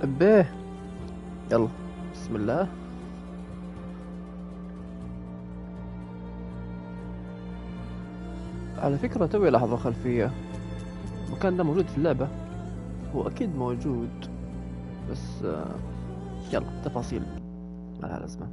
أبيه يلا بسم الله. على فكرة توي لحظة خلفية، المكان ده موجود في اللعبة؟ هو أكيد موجود بس يلا تفاصيل ما لها لازمة.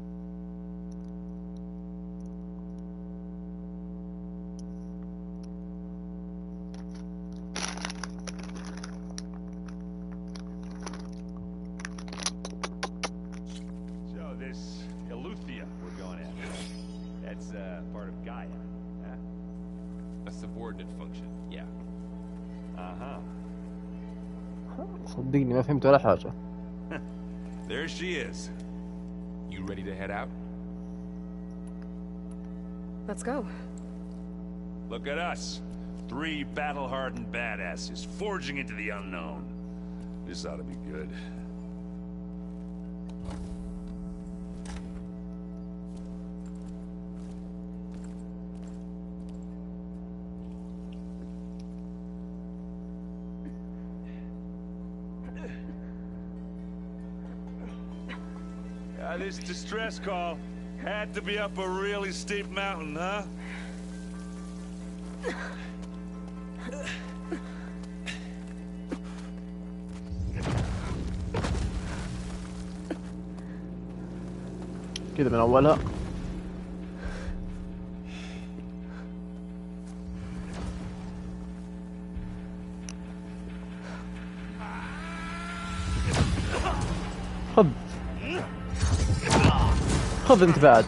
صدقني ما فهمت ولا حاجة. There she is. You ready to head out? Let's go. Look at us. 3 battle-hardened badasses forging into the unknown. This ought to be good. This distress call had to be up a really steep mountain, huh? كذا من أولها. خذ انت بعد.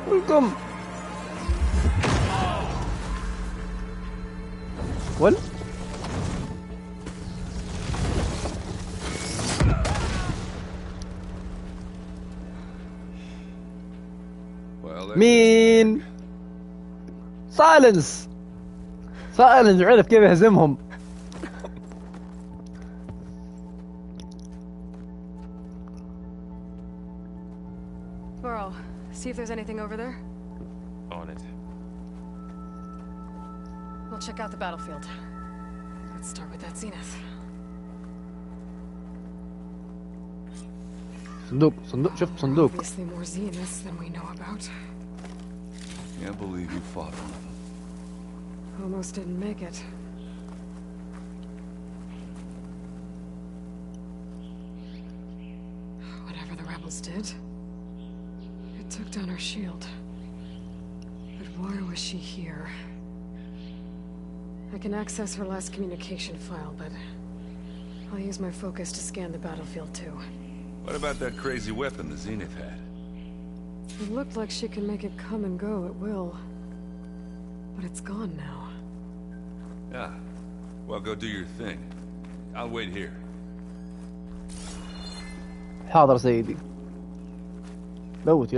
Welcome. What? مين؟ سايلنس عرف كيف يهزمهم. Burrow, see if there's anything over there. On it. We'll check out the battlefield. Let's start with that zenith. صندوق شوف صندوق. Obviously more zeniths than we know about. Can't believe you fought one of them. Almost didn't make it. Whatever the rebels did, it took down her shield. But why was she here? I can access her last communication file, but I'll use my focus to scan the battlefield too. What about that crazy weapon the Zenith had? It looked like she can make it come and go at will. But it's gone now. Yeah. Well, go do your thing. I'll wait here. حاضر سيدي. لوتي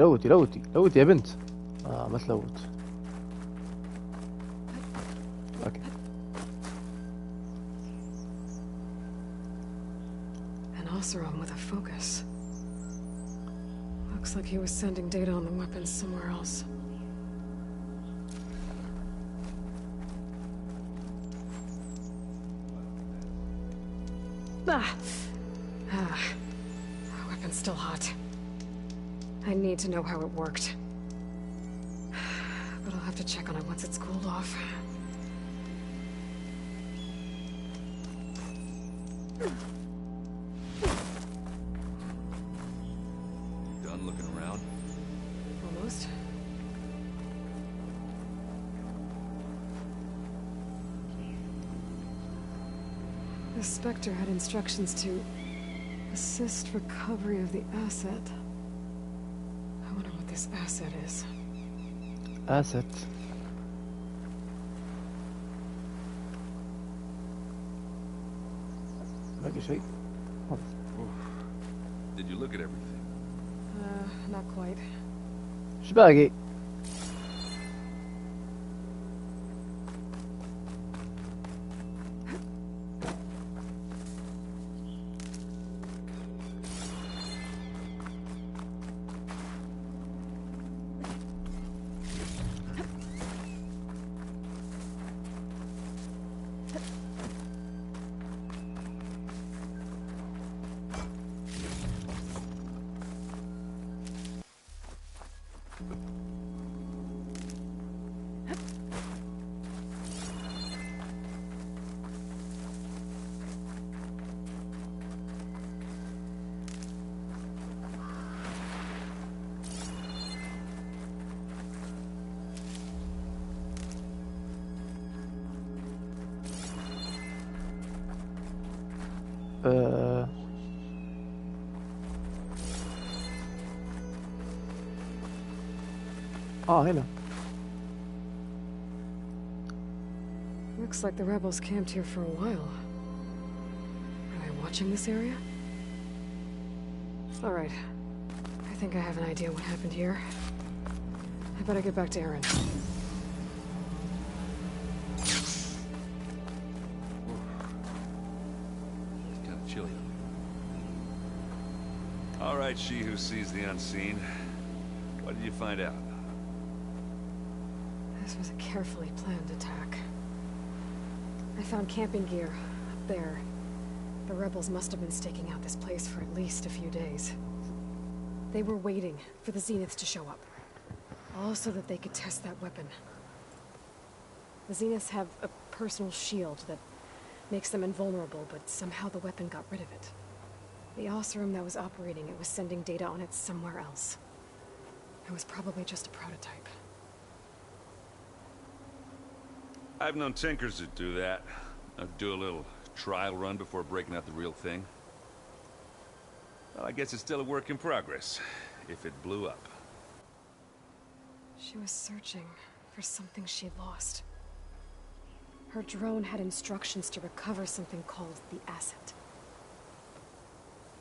يا بنت. ما تلوت. اوكي. An Oseram with a focus. Looks like he was sending data on the weapons somewhere else. Weapon's still hot. I need to know how it worked. But I'll have to check on it once it's cooled off. Done looking around? Almost. The Spectre had instructions to assist recovery of the asset. I wonder what this asset is. Asset. باقي شيء. Did you look at everything? Not quite. ايش باقي؟ آه... هنا. Looks like the rebels camped here for a while. Are they watching this area? All right. I think I have an idea what happened here. I better get back to Aaron. It's kind of chilly. All right, she who sees the unseen. What did you find out? This was a carefully planned attack. I found camping gear up there. The rebels must have been staking out this place for at least a few days. They were waiting for the Zeniths to show up. All so that they could test that weapon. The Zeniths have a personal shield that makes them invulnerable, but somehow the weapon got rid of it. The Osserum that was operating it was sending data on it somewhere else. It was probably just a prototype. I've known tinkers that do that. I'd do a little trial run before breaking out the real thing. Well, I guess it's still a work in progress, if it blew up. She was searching for something she lost. Her drone had instructions to recover something called the asset.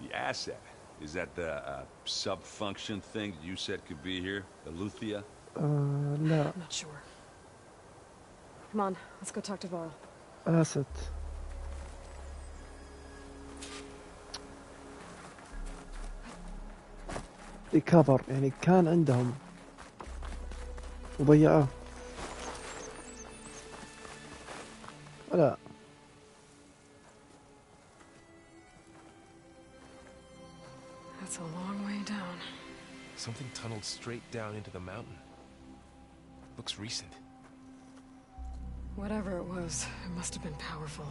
The asset? Is that the sub-function thing you said could be here? The Luthia? لا. I'm not sure. Come on, let's go talk to Varl. asset. ريكفر يعني كان عندهم وضيعوه. لا That's a long way down. Something tunneled straight down into the mountain. Looks recent. Whatever it was, it must have been powerful.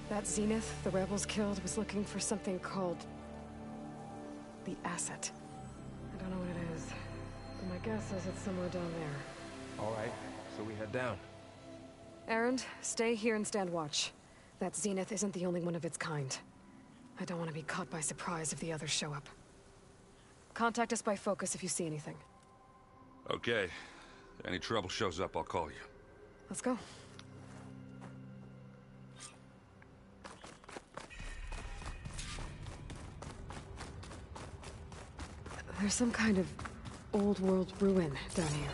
That Zenith the rebels killed was looking for something called the asset. I don't know what it is, but my guess is it's somewhere down there. All right, so we head down. Erend, stay here and stand watch. That Zenith isn't the only one of its kind. I don't want to be caught by surprise if the others show up. Contact us by focus if you see anything. Okay. If any trouble shows up, I'll call you. Let's go. There's some kind of old world ruin down here.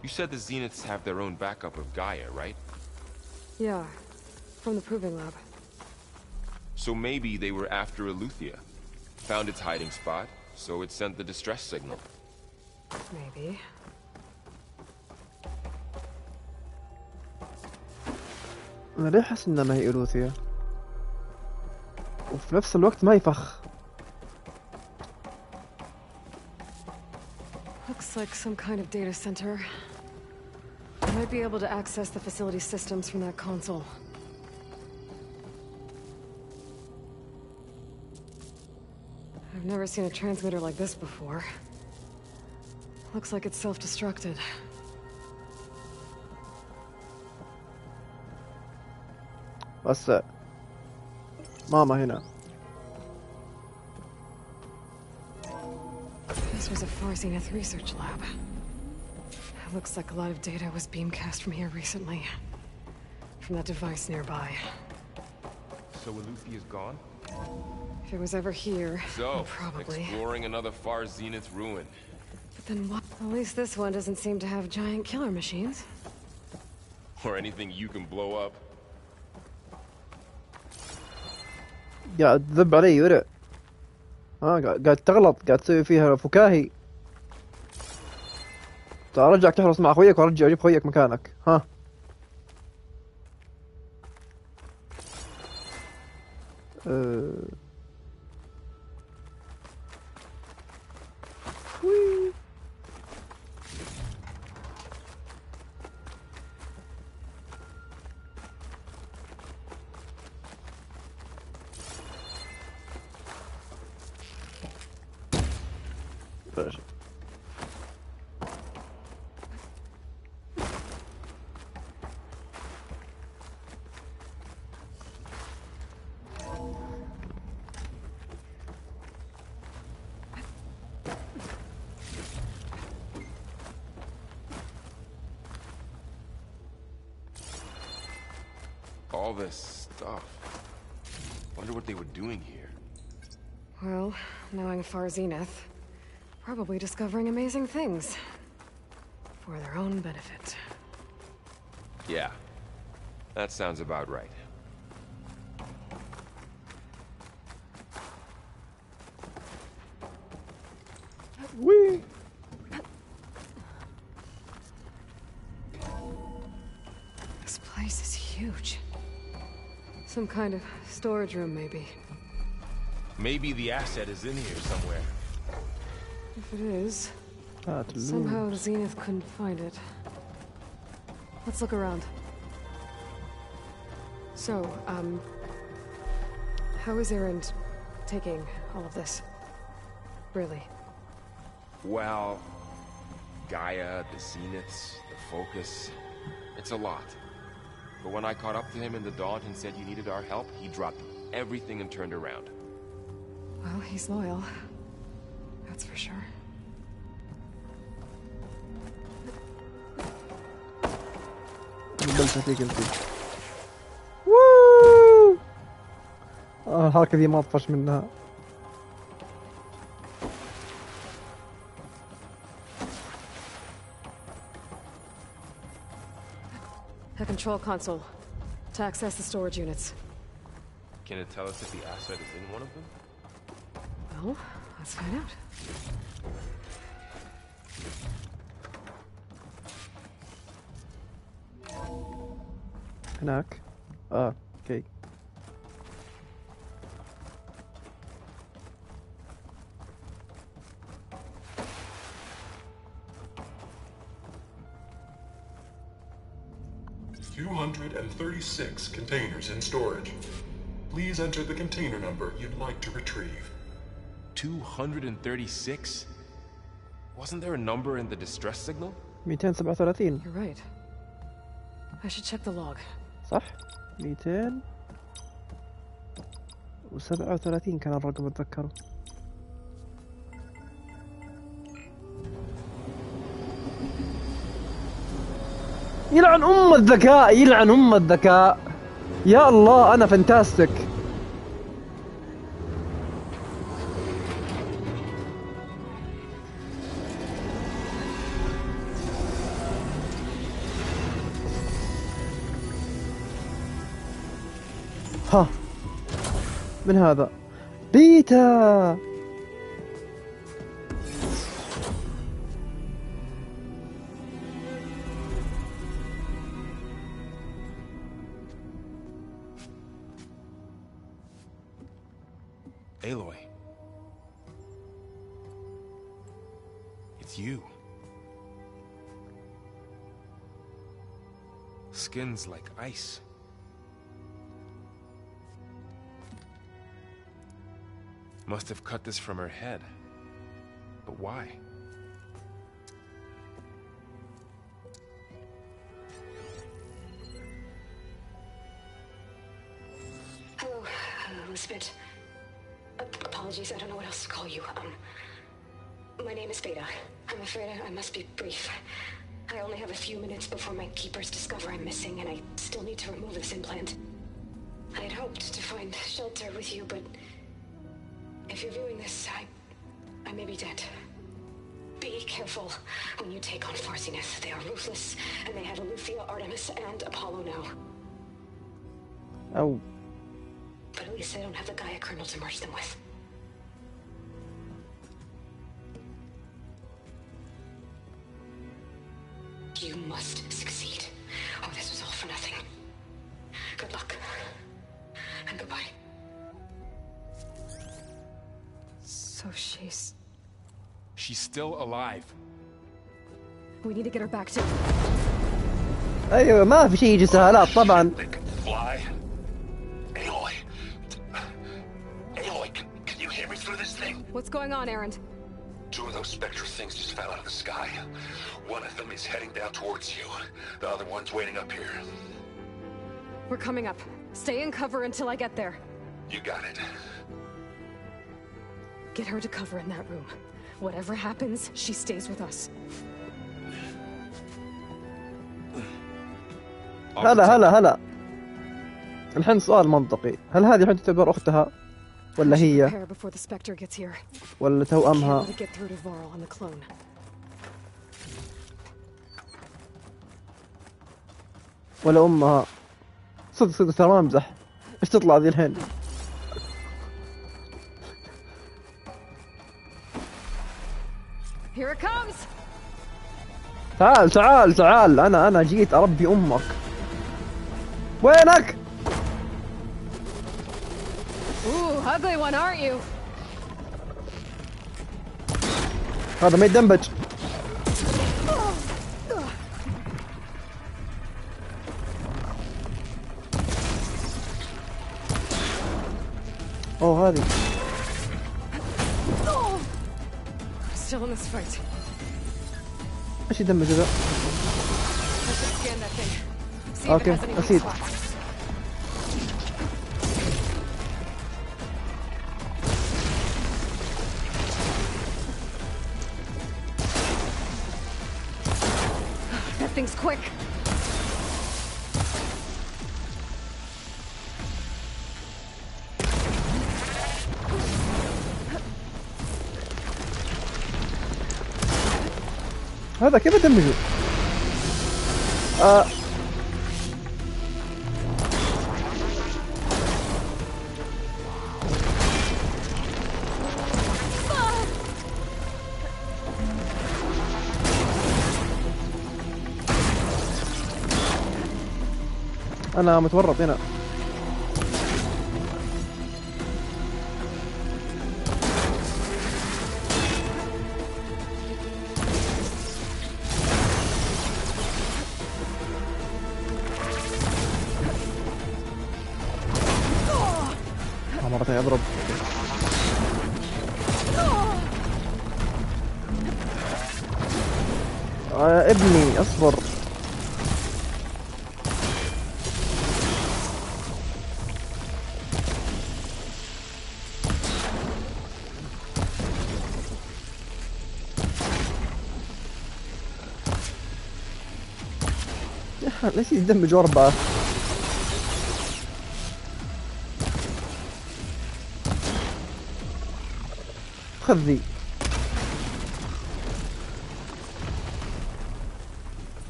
You said the Zeniths have their own backup of Gaia, right? Yeah, from the proving lab. So maybe they were after Eleuthia. Found its hiding spot, so it sent the distress signal. Maybe. أنا ليه أحس إنها ما هي إلوثيا وفي نفس الوقت ما يفخ. Looks like some kind of data center. I might be able to access the facility systems from that console. I've never seen a transmitter like this before. Looks like it's self-destructed. بس ماما هنا. This was a Far Zenith research lab. It looks like a lot of data was beamcast from here recently. From that device nearby. So Eleuthia's gone? If it was ever here, So, then probably. exploring another Far Zenith ruin. But then what? At least this one doesn't seem to have giant killer machines. Or anything you can blow up. قاعد تذب علي ورق. قاعد تغلط، قاعد تسوي فيها فكاهي. تعال رجع تحرص مع اخويك ورجع اجيب خويك مكانك. ها وي. ماشي. all this stuff. Wonder what they were doing here. Well, knowing Far Zenith, probably discovering amazing things. For their own benefit. Yeah, that sounds about right. Whee! This place is huge. Some kind of storage room, maybe. Maybe the asset is in here somewhere. If it is, somehow Zenith couldn't find it. Let's look around. So, how is Erend taking all of this? Really? Well, Gaia, the Zeniths, the Focus, it's a lot. But when I caught up to him in the Daunt and said you needed our help, he dropped everything and turned around. Well, he's loyal. That's for sure. قبلتها فيك انت. ووو الحركة دي ما اطفش منها. A control console to access the storage units. Can it tell us if the asset is in one of them? Well, let's find out. هناك. اوكي. $236 containers in storage. Please enter the container number you'd like to retrieve. 236? Wasn't there a number in the distress signal? 237. You're right. I should check the log. صح؟ 237 كان الرقم اتذكره. يلعن الذكاء، يلعن الذكاء. يا الله انا فانتاستيك. ها من هذا؟ بيتا. Aloy. It's you. Skin's like ice. Must have cut this from her head. But why? Hello, Elizabeth. Apologies, I don't know what else to call you. My name is Rيaده. I'm afraid I must be brief. I only have a few minutes before my keepers discover I'm missing, and I still need to remove this implant. I had hoped to find shelter with you, but if you're viewing this, I may be dead. Be careful when you take on Far Zenith. They are ruthless, and they have Eleuthia, Artemis, and Apollo now. Oh. But at least I don't have the Gaia kernel to merge them with. You must succeed, or this was all for nothing. Good luck. And goodbye. So she's... She's still alive. We need to get her back to... ايوه ما في شيء يجي سهالات طبعا. They can fly. Aloy. Aloy, can you hear me through this thing? What's going on, Erend? Two of those spectral things just fell out of the sky. One of them is heading down towards you. The other one's waiting up here. We're coming up. Stay in cover until I get there. You got it. Get her to cover in that room. Whatever happens, she stays with us. هلا هلا هلا. الحين سؤال منطقي، هل هذه الحين تعتبر أختها ولا هي Prepare before the Spectre gets here. ولا Can't توأمها let it get through to Varl on the clone. ولا أمها؟ صدق ترى ما أمزح. إيش تطلع ذي الحين؟ Here it comes. تعال أنا جيت أربي أمك. وينك؟ Ooh, ugly one, aren't you? هذا ما يدمج. أوه هذه. Still in this fight. إيش يدمج ذا؟ Let's just scan that thing. See if it أوكي has any weak أكيد. spots. That thing's quick. هذا كيف يدمجه؟ أنا متورط هنا. مرة ثانية أضرب. ابني أصبر. ليش يدمجوا أربعة؟ خذ ذي.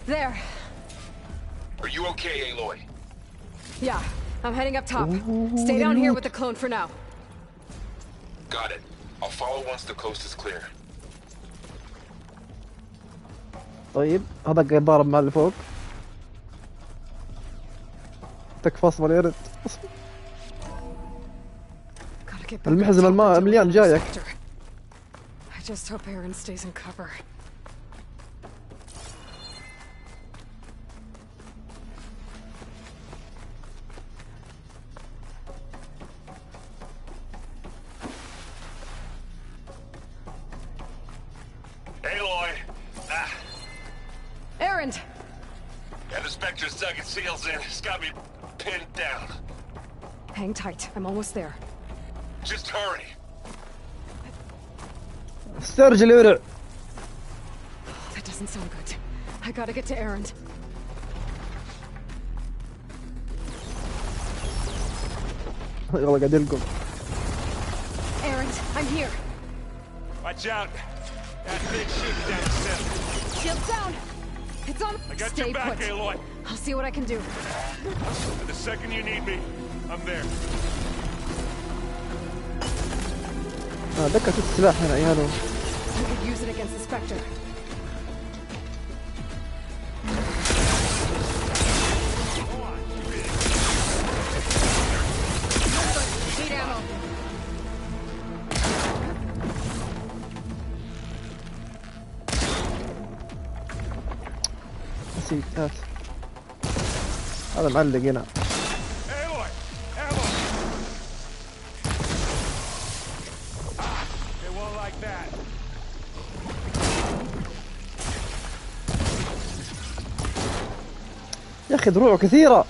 There. Are you okay, Aloy? Yeah, I'm heading up top. Stay down here with the clone for now. Got it. I'll follow once the coast is clear. طيب هذا قاعد يضارب مع اللي فوق. تكفى اصبر يا رد. Gotta get back المحزم up top الماء and deal مليان with جايك. the Spectre. I just hope Aaron stays in cover. Aloy! Ah, Aaron! yeah, the Spectre's dug its heels in. It's got me pinned down. Hang tight. I'm almost there. Just hurry. استرجل ورع. That doesn't sound good. I gotta get to Aaron. يلا قاعد يلقم. Aaron, I'm here. Watch out. That big shooting down the center. Shield down. It's on. I got Stay your back, put. Aloy. I'll see what I can do. And the second you need me, I'm there. دكة السلاح هنا يا هلو. I could use it against the Spectre. Need ammo. نسيت هات. هذا معلق هنا. Aloy! Aloy! They won't like that. يا أخي دروعه كثيرة.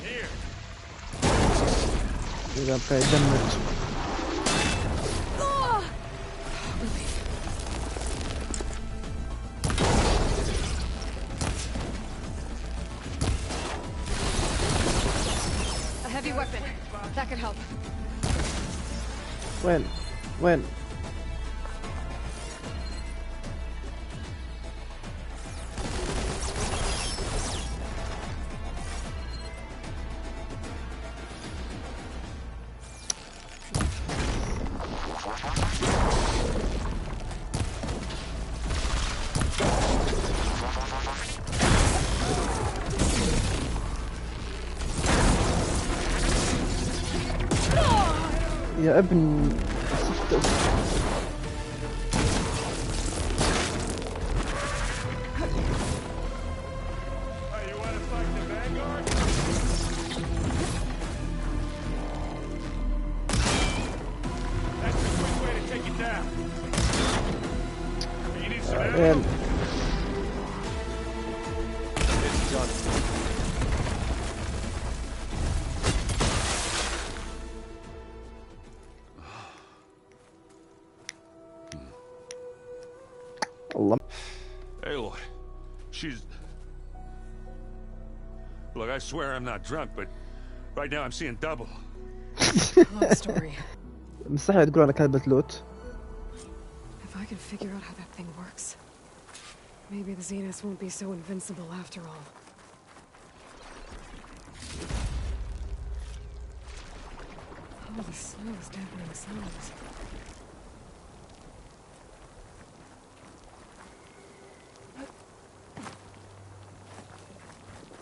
Here. إذا بقى يدمج. A heavy weapon. That could help. وين؟ وين؟ يا ابن Hey, you want to fight the Vanguard? That's a quick way to take it down. You need some ammo? عيال. It's done. الله. Aloy, she's... Look, I swear I'm not drunk, but right now I'm seeing double. Long story. مستحيل تقول أنا كلبة لوت. If I can figure out how that thing works, maybe the Zeniths won't be so invincible after all. Oh, the snow is dampening the sounds.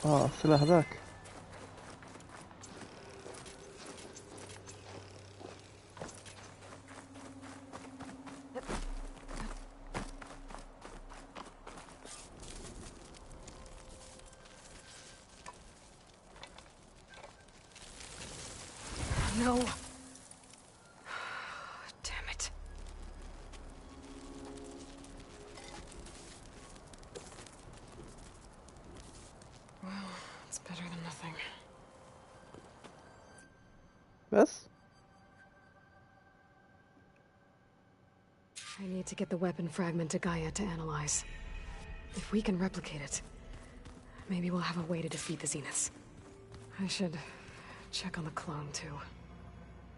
السلاح ذاك. No. Damn it. Well, it's better than nothing. بس. I need to get the weapon fragment to Gaia to analyze. If we can replicate it, maybe we'll have a way to defeat the Zeniths. I should check on the clone too.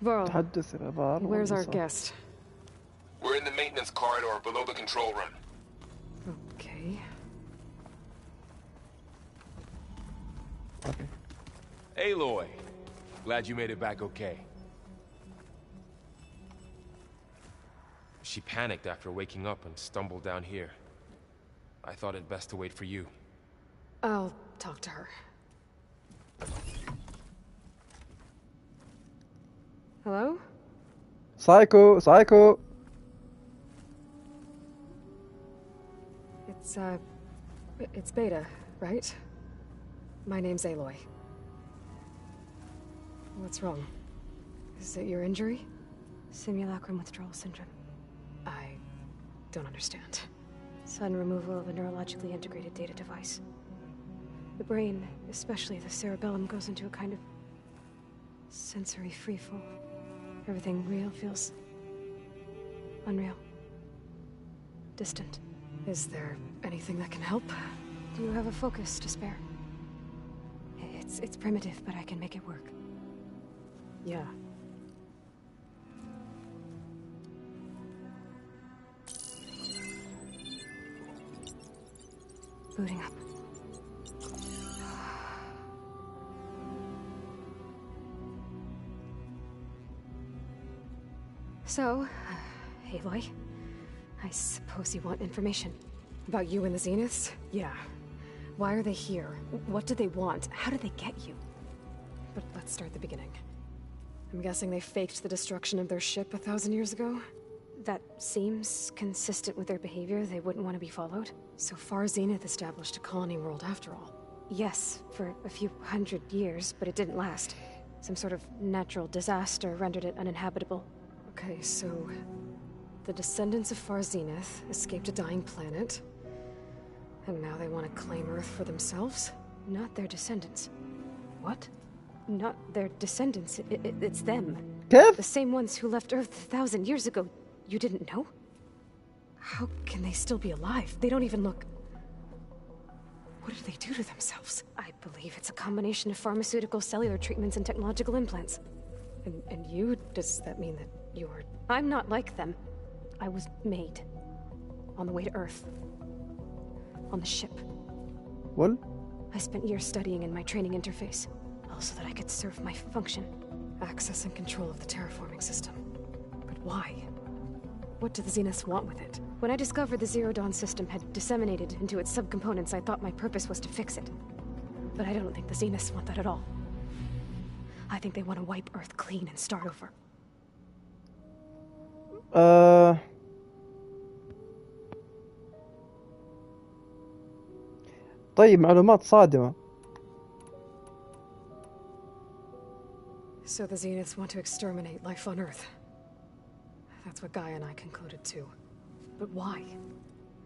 Varl, تحدث يا فار. where's our guest? We're in the maintenance corridor below the control room. Okay. Okay. Aloy, glad you made it back okay. She panicked after waking up and stumbled down here. I thought it best to wait for you. I'll talk to her. Hello? سايكو سايكو. It's Beta, right? My name's Aloy. What's wrong? Is it your injury? Simulacrum withdrawal syndrome. I don't understand. Sudden removal of a neurologically integrated data device. The brain, especially the cerebellum, goes into a kind of sensory freefall. Everything real feels unreal. Distant. Is there anything that can help? Do you have a focus to spare? It's primitive, but I can make it work. Yeah. Booting up. So, Aloy, I suppose you want information. About you and the Zeniths? Yeah. Why are they here? What do they want? How did they get you? But let's start at the beginning. I'm guessing they faked the destruction of their ship 1,000 years ago? That seems consistent with their behavior. They wouldn't want to be followed. So far, Zenith established a colony world after all. Yes, for a few hundred years, but it didn't last. Some sort of natural disaster rendered it uninhabitable. Okay, so... the descendants of Far Zenith escaped a dying planet, and now they want to claim Earth for themselves? Not their descendants. What? not their descendants. It's them. كيف؟ The same ones who left Earth 1,000 years ago. You didn't know? How can they still be alive? They don't even look... What did they do to themselves? I believe it's a combination of pharmaceutical, cellular treatments, and technological implants. And you? Does that mean that you're... I'm not like them. I was made. On the way to Earth. On the ship. Well? I spent years studying in my training interface. All so that I could serve my function. Access and control of the terraforming system. But why? What do the Zeniths want with it? When I discovered the Zero Dawn system had disseminated into its subcomponents, I thought my purpose was to fix it. But I don't think the Zeniths want that at all. I think they want to wipe Earth clean and start over. طيب معلومات صادمة. So the Zeniths want to exterminate life on Earth. That's what Gaia and I concluded too. But why?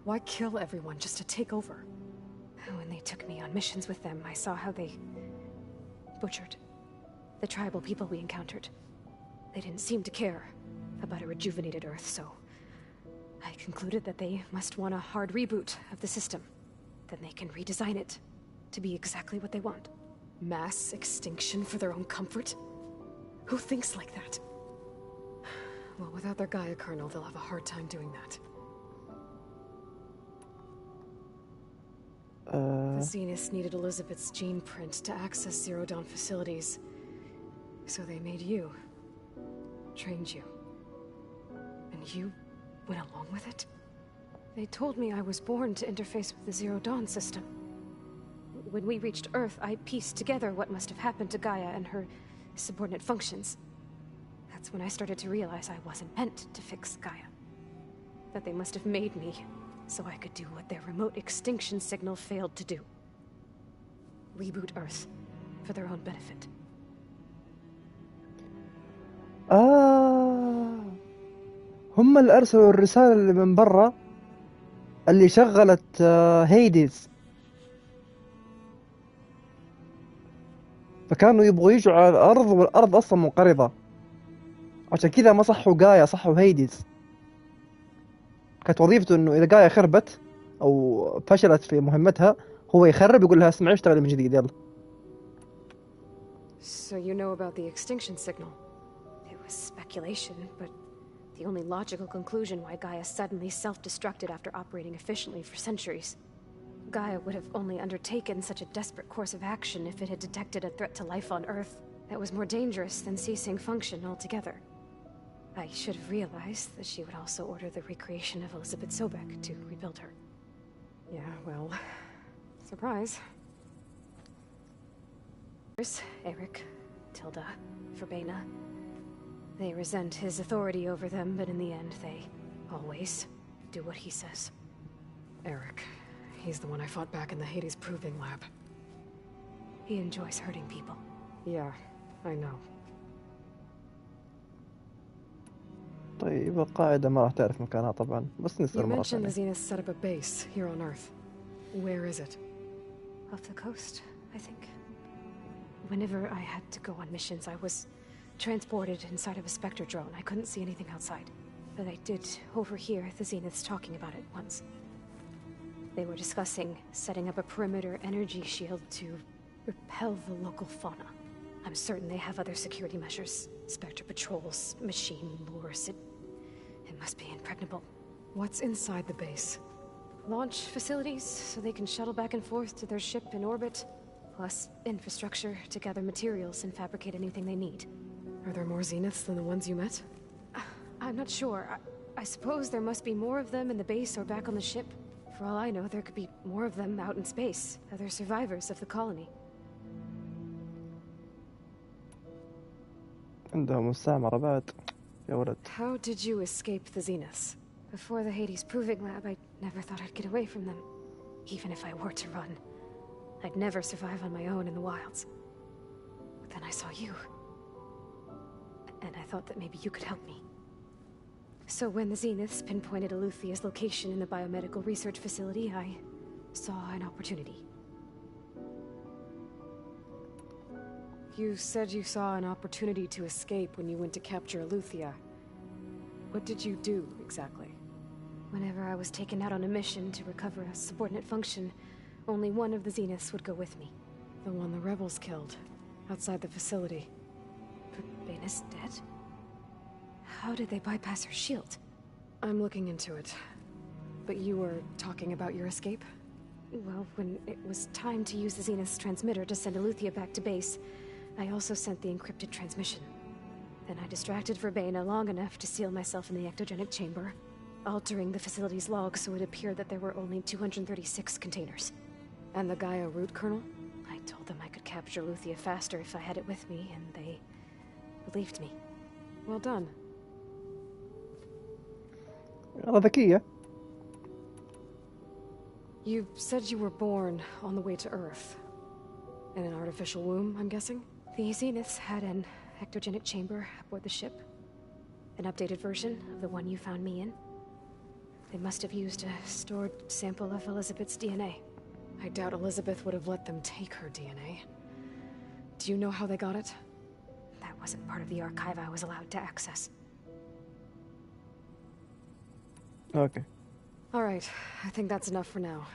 Why kill everyone just to take over? When they took me on missions with them, I saw how they butchered the tribal people we encountered. They didn't seem to care about a rejuvenated Earth, so I concluded that they must want a hard reboot of the system. Then they can redesign it to be exactly what they want. Mass extinction for their own comfort? Who thinks like that? Well, without their Gaia kernel, they'll have a hard time doing that. The Zeniths needed Elizabeth's gene print to access Zero Dawn facilities. So they made you. Trained you. And you went along with it? They told me I was born to interface with the Zero Dawn system. When we reached Earth, I pieced together what must have happened to Gaia and her subordinate functions. That's when I started to realize I wasn't meant to fix Gaia. That they must have made me so I could do what their remote extinction signal failed to do. Reboot Earth for their own benefit. هم اللي أرسلوا الرسالة اللي من برا اللي شغلت هيديز. فكانوا يبغوا يجوا على الأرض والأرض أصلا منقرضة. عشان كذا ما صحوا جايا، صحوا هيديز. كانت وظيفته إنه إذا جايا خربت أو فشلت في مهمتها هو يخرب يقول لها اسمعي اشتغلي من جديد يلا. So you know about the extinction signal? It was speculation, but the only logical conclusion why Gaia suddenly self-destructed after operating efficiently for centuries. Gaia would have only undertaken such a desperate course of action if it had detected a threat to life on Earth that was more dangerous than ceasing function altogether. I should have realized that she would also order the recreation of Elizabeth Sobek to rebuild her. Yeah, well... surprise. Eric, Tilda, Verbena. They resent his authority over them, but in the end, they always do what he says. Eric. He's the one I fought back in the Hades Proving Lab. He enjoys hurting people. Yeah, I know. طيب القاعدة ما راح تعرف مكانها طبعا، بس نسأل You مرة mentioned the ثانية. Zeniths set up a base here on Earth. Where is it? Off the coast, I think. Whenever I had to go on missions, I was transported inside of a Spectre drone. I couldn't see anything outside. But I did overhear the Zeniths talking about it once. They were discussing setting up a perimeter energy shield to repel the local fauna. I'm certain they have other security measures. Spectre patrols, machine lures. It must be impregnable. What's inside the base? Launch facilities, so they can shuttle back and forth to their ship in orbit. Plus infrastructure to gather materials and fabricate anything they need. Are there more Zeniths than the ones you met? I'm not sure. I suppose there must be more of them in the base or back on the ship. For all I know, there could be more of them out in space, other survivors of the colony. عندهم مستعمرة بعد يا ولد. How did you escape the Zeniths? Before the Hades Proving Lab, I never thought I'd get away from them. Even if I were to run, I'd never survive on my own in the wilds. But then I saw you. And I thought that maybe you could help me. So when the Zeniths pinpointed Eluthia's location in the biomedical research facility, I saw an opportunity. You said you saw an opportunity to escape when you went to capture Eleuthia. What did you do, exactly? Whenever I was taken out on a mission to recover a subordinate function, only one of the Zeniths would go with me. The one the rebels killed, outside the facility. But Baina's dead? How did they bypass her shield? I'm looking into it. But you were talking about your escape? Well, when it was time to use the Zenith's transmitter to send Eleuthia back to base, I also sent the encrypted transmission. Then I distracted Verbena long enough to seal myself in the ectogenic chamber, altering the facility's log so it appeared that there were only 236 containers. And the Gaia root kernel? I told them I could capture Eleuthia faster if I had it with me, and they believed me. Well done. والله ذكية. You said you were born on the way to Earth. In an artificial womb, I'm guessing? The Zeniths had an ectogenic chamber aboard the ship. An updated version of the one you found me in. They must have used a stored sample of Elizabeth's DNA. I doubt Elizabeth would have let them take her DNA. Do you know how they got it? That wasn't part of the archive I was allowed to access. Okay. Alright, I think that's enough for now.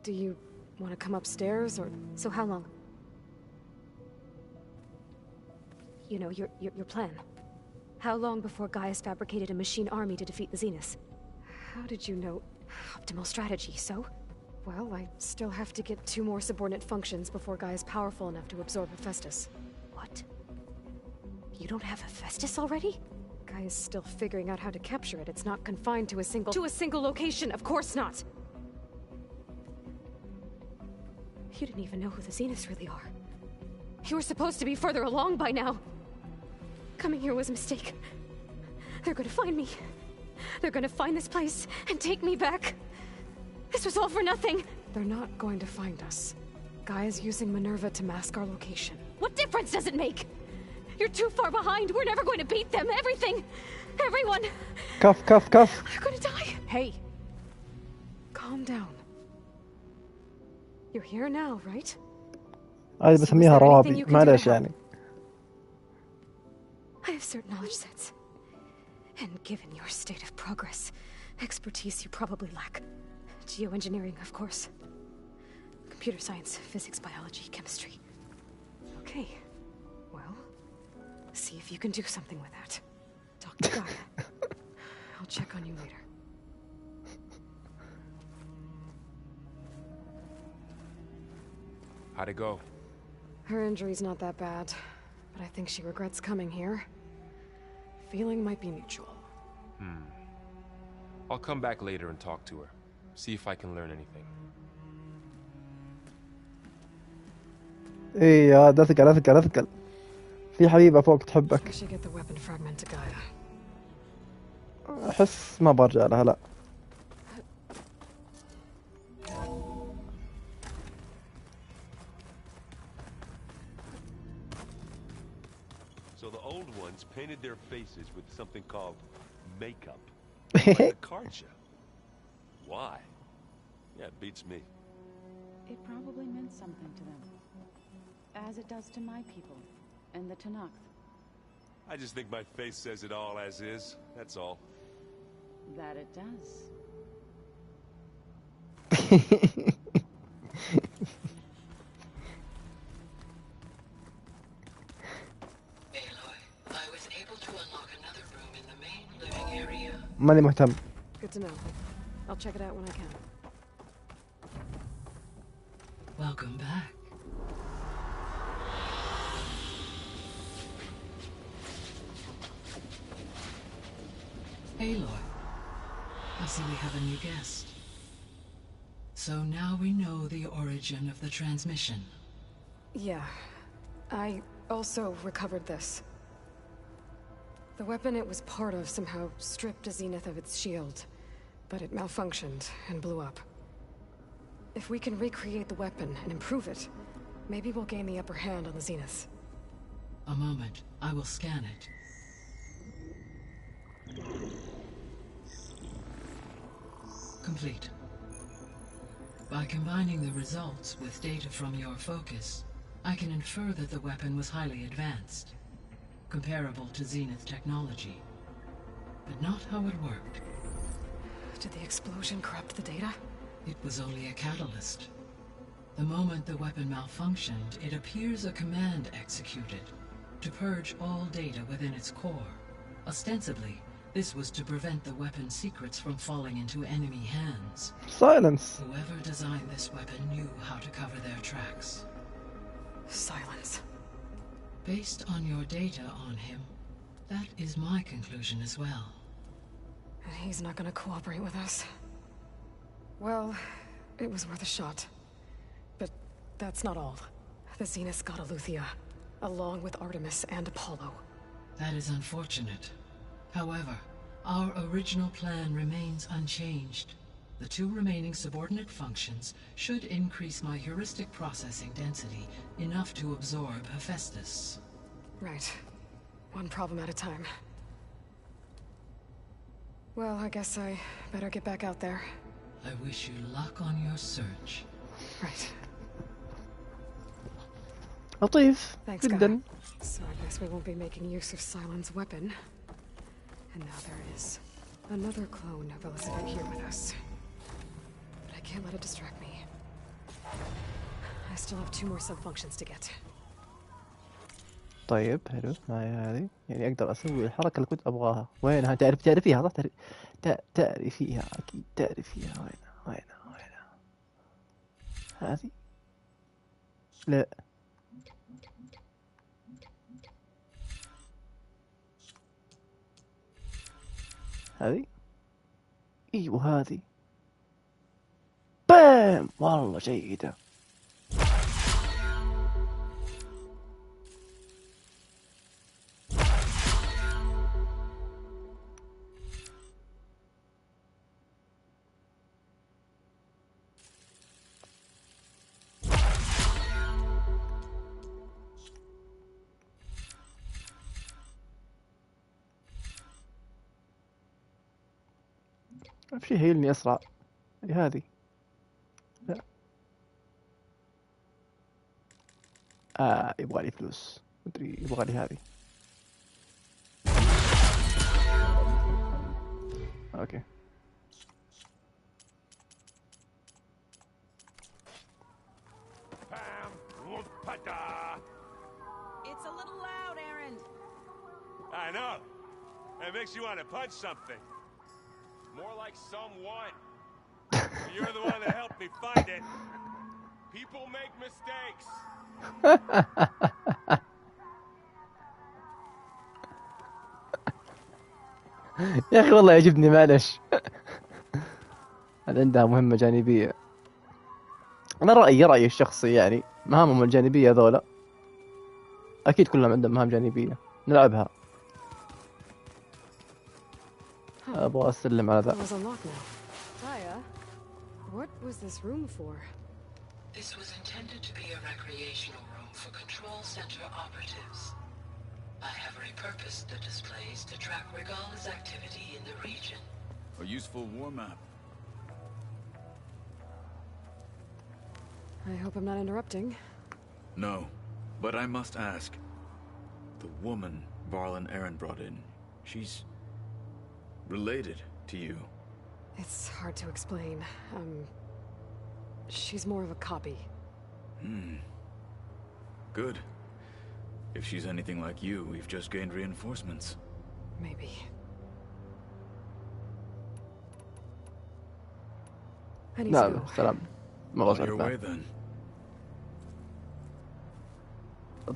Do you want to come upstairs, or...? So how long? You know, your plan. How long before Gaia's fabricated a machine army to defeat the Zeniths? How did you know? Optimal strategy, so? Well, I still have to get 2 more subordinate functions before Gaia's powerful enough to absorb Hephaestus. What? You don't have Hephaestus already? Gaia's still figuring out how to capture it. It's not confined to a single... To a single location, of course not! You didn't even know who the Zeniths really are. You were supposed to be further along by now! Coming here was a mistake. They're gonna find me. They're gonna find this place and take me back. This was all for nothing. They're not going to find us. Gaia's using Minerva to mask our location. What difference does it make? You're too far behind. We're never going to beat them. Everything. Everyone. كف كف كف. They're gonna die. Hey. Calm down. You're here now, right? هذه بسميها روابي معلش يعني. I have certain knowledge sets. And given your state of progress, expertise you probably lack. Geoengineering, of course. Computer science, physics, biology, chemistry. Okay. Well, see if you can do something with that. Talk to Gaia. I'll check on you later. How'd it go? Her injury's not that bad, but I think she regrets coming here. Feeling might be mutual. I'll come back later and talk to her. See if I can learn anything. إيه لا ثقل لا ثقل لا ثقل. في حبيبة فوق تحبك. I should get the weapon fragment to Gaia. أحس ما برجع لها لا. So the old ones painted their faces with something called makeup. Like the card show. Why? Yeah, it beats me. It probably meant something to them. As it does to my people, and the Tanakh. I just think my face says it all as is, that's all. That it does. I was able to unlock another room in the main living area. ماني مهتم. Good to know. I'll check it out when I can. Welcome back. Aloy, I see we have a new guest. So now we know the origin of the transmission. Yeah. I also recovered this. The weapon it was part of somehow stripped a Zenith of its shield, but it malfunctioned and blew up. If we can recreate the weapon and improve it, maybe we'll gain the upper hand on the Zeniths. A moment, I will scan it. Complete. By combining the results with data from your focus, I can infer that the weapon was highly advanced, comparable to Zenith technology, but not how it worked. Did the explosion corrupt the data? It was only a catalyst. The moment the weapon malfunctioned, it appears a command executed to purge all data within its core. Ostensibly, this was to prevent the weapon's secrets from falling into enemy hands. Silence. Whoever designed this weapon knew how to cover their tracks. Silence. Based on your data on him, that is my conclusion as well. And he's not gonna cooperate with us. Well, it was worth a shot. But that's not all. The Zeniths got Aletheia, along with Artemis and Apollo. That is unfortunate. However, our original plan remains unchanged. The 2 remaining subordinate functions should increase my heuristic processing density enough to absorb Hephaestus. Right. One problem at a time. Well, I guess I better get back out there. I wish you luck on your search. Right. لطيف Thanks, جدا. Gaia. So I guess we won't be making use of Cylon's weapon. And now there is another clone of Elizabeth here with us. But I can't let it distract me. I still have 2 more sub-functions to get. طيب حلو، معي هذه يعني اقدر اسوي الحركة اللي كنت ابغاها. وينها؟ تعرفيها صح؟ تعرفيها اكيد تعرفيها. وينها هذه؟ لا هذه؟ ايوه هذه. بام، والله جيدة. في شيء هيلني اسرع. هذه لا. يبغى لي فلوس، مدري يبغى لي هذه. اوكي It's a little loud, Aaron. I know. It makes you want to punch something. More like someone. You're the one that helped me find it. People make mistakes. يا اخي والله يعجبني، معلش. هذا عندها مهمة جانبية. انا رأيي الشخصي يعني مهامهم الجانبية ذولا اكيد كلهم عندهم مهام جانبية نلعبها. ابغى اسلم على ذا. It was unlocked now. Gaia, what was this room for? This was intended to be a recreational room for control center operatives. I have repurposed the displays to track Regala's activity in the region. A useful war map. I hope I'm not interrupting. No, but I must ask. The woman Varl and Aaron brought in, she's related to you. It's hard to explain. She's more of a copy. Good. If she's anything like you, we've just gained reinforcements. Maybe. I need to نعم go. سلام. ما On your way بصير. then.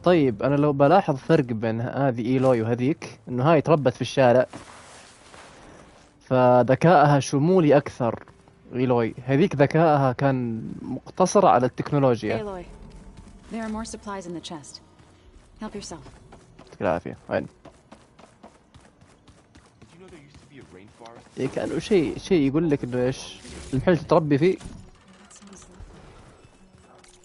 طيب انا لو بلاحظ فرق بين هذه ايلوي وهذيك، انه هاي تربت في الشارع فذكائها شمولي اكثر. ايلوي هذيك ذكائها كان مقتصر على التكنولوجيا. Aloy, there are more supplies in the chest. Help yourself. يعطيك العافية. وين؟ Did you know there used to be a rainforest? إيه كأنه شيء يقول لك انه ايش المحل تتربي فيه. That sounds lovely.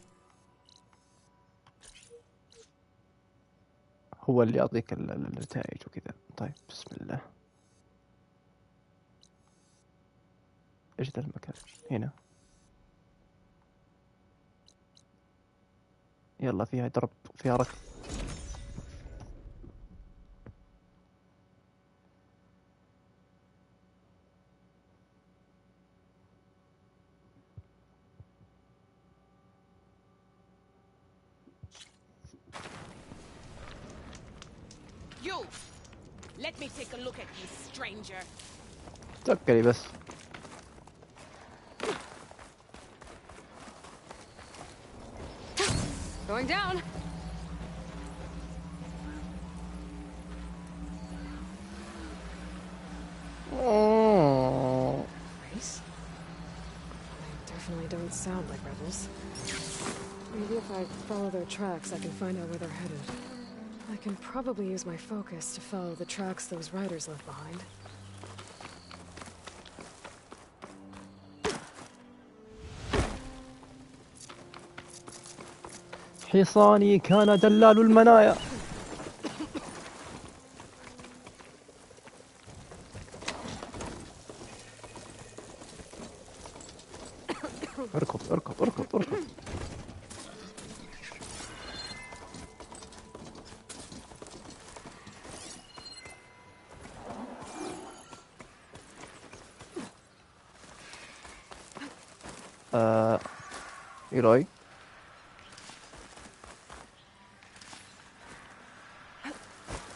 هو اللي يعطيك النتائج وكذا. طيب بسم الله. ايش ذا المكان؟ هنا. يلا فيها درب، فيها ركض. You! Let me take a look at this stranger. تذكري بس. Going down. Race? They definitely don't sound like rebels. Maybe if I follow their tracks, I can find out where they're headed. I can probably use my focus to follow the tracks those riders left behind. حصاني كان دلال المنايا. اركض اركض اركض اركض. إيلوي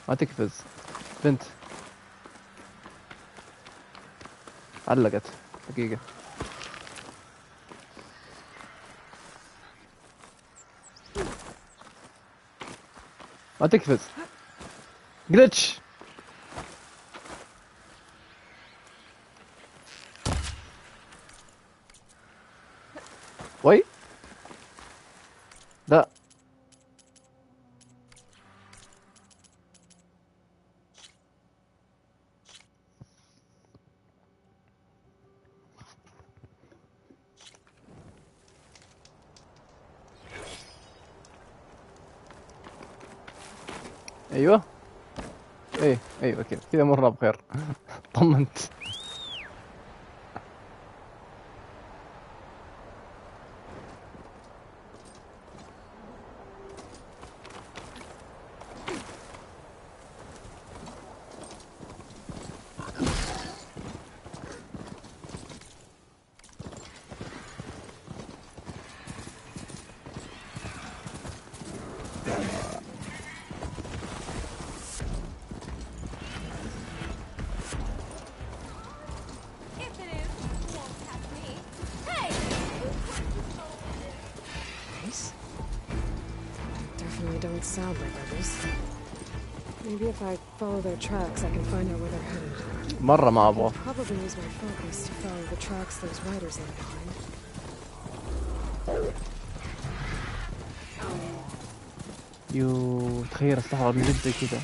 ما تقفز بنت. علقت دقيقة. ما تقفز. جلتش. وي لا ايوه ايه ايوه كذا كذا مرة بخير. طمنت. Sound like rebels. Maybe if I follow their tracks, I can find out where they're headed. مرة ما أبغى. I'll probably use my focus to follow the tracks those riders left behind. يو تخيل استغرب من جد كذا.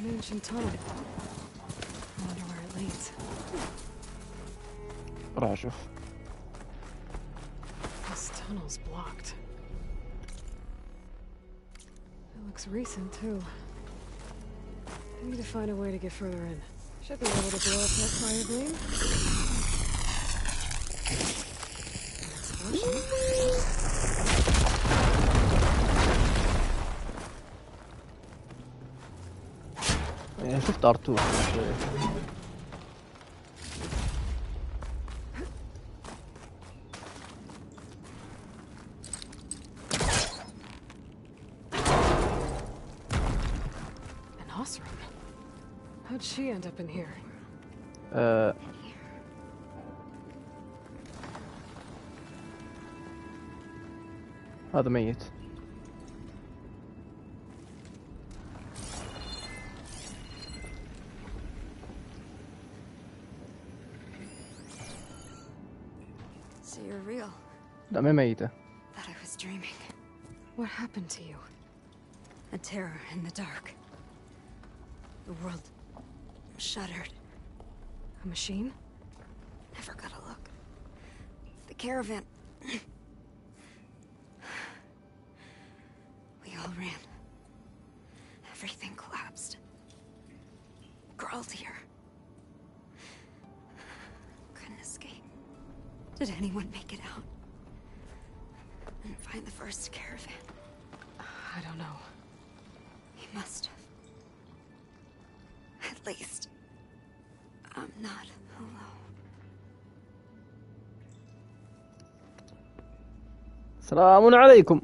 An ancient tunnel. I wonder where it leads. راح أشوف. This tunnel's blocked. It looks recent too. I need to find a way to get further in. Should be able to blow up that fire gleam. يعني شفت ارتو. How'd she end up in here? هذا ميت. you're real. لا ما ميتة. That I was dreaming. What happened to you? A terror in the dark. The world shuddered. A machine? Never got a look. The caravan. We all ran. Everything collapsed. Crawled here. Couldn't escape. Did anyone make it out? And find the first caravan? I don't know. He must have. At least, I'm not alone. سلام عليكم.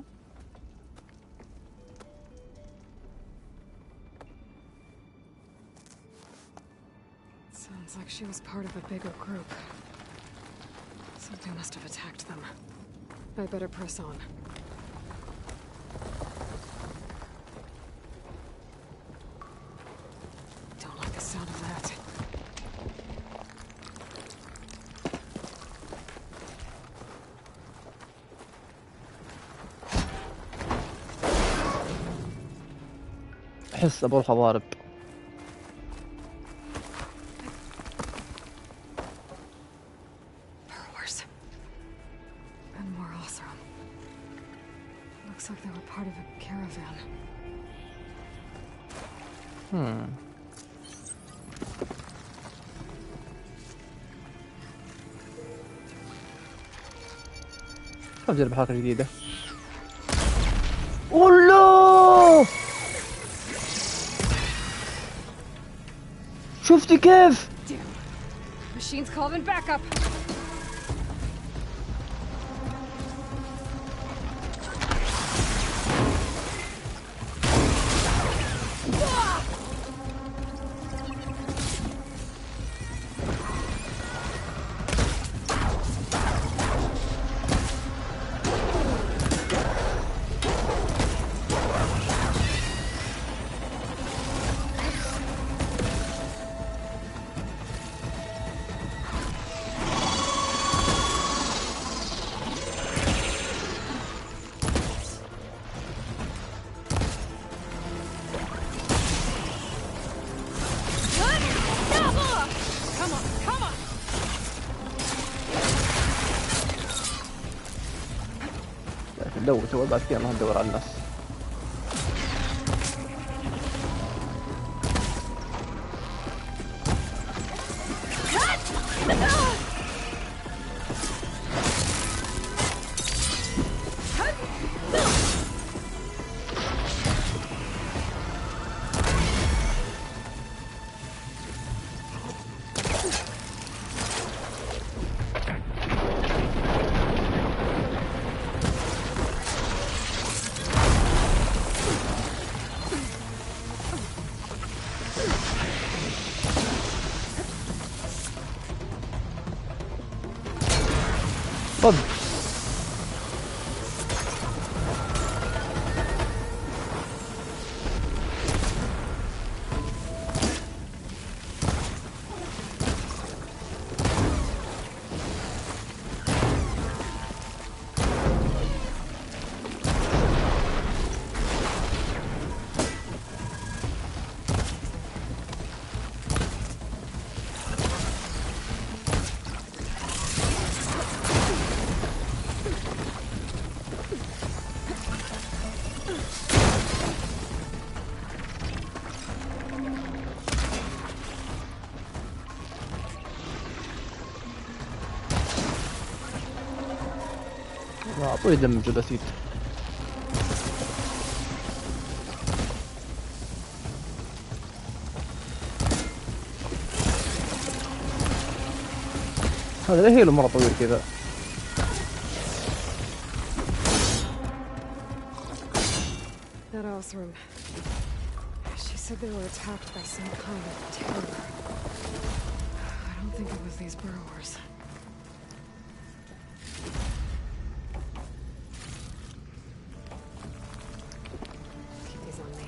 Sounds like she was part of a bigger group. Something must have attacked them. I better press on. Don't like the sound of that. أحس بروح أضارب. Burrowers. And more also. Looks like they were part of a caravan. أجرب حركة جديدة. أولا! شفتي كيف؟ Machine's calling backup. ندور بعد كذا نروح ندور على الناس. طب أعطوه دم جلاسيت. هذا ليه له مرة طويل كذا؟ That Osram. She said they were attacked by some kind of terror. I don't think it was these burrowers. Keep these on me.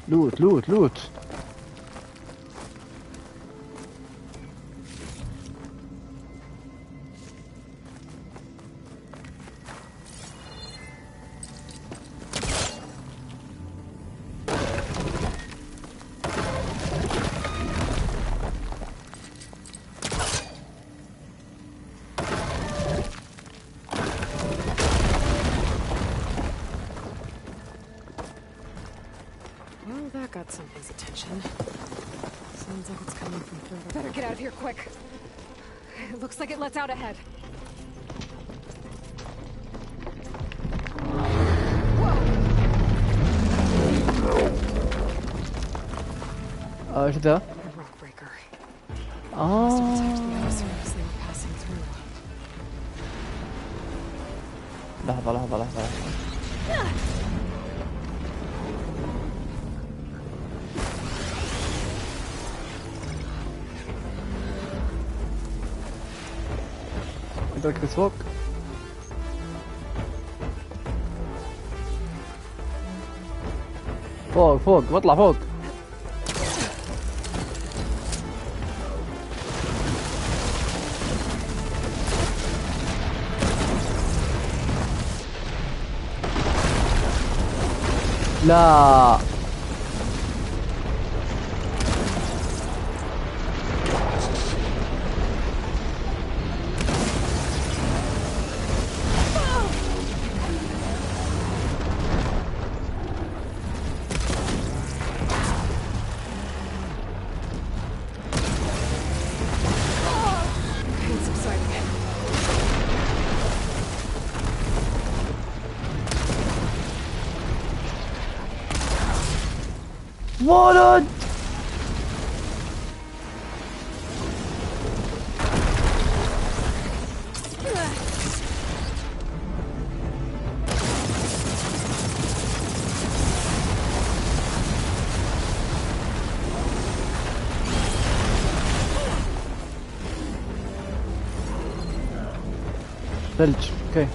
لوت لوت لوت. Well, that got something's attention. Sounds like it's coming from further. Better get out of here quick. It looks like it lets out ahead. ايش ذا؟ A rock breaker. Must have attacked the officer as they were passing through. لحظة لحظة لحظة لحظة. انت ركز فوق. فوق فوق بطلع فوق. لا It's subsiding. ولد. ثلج. اوكي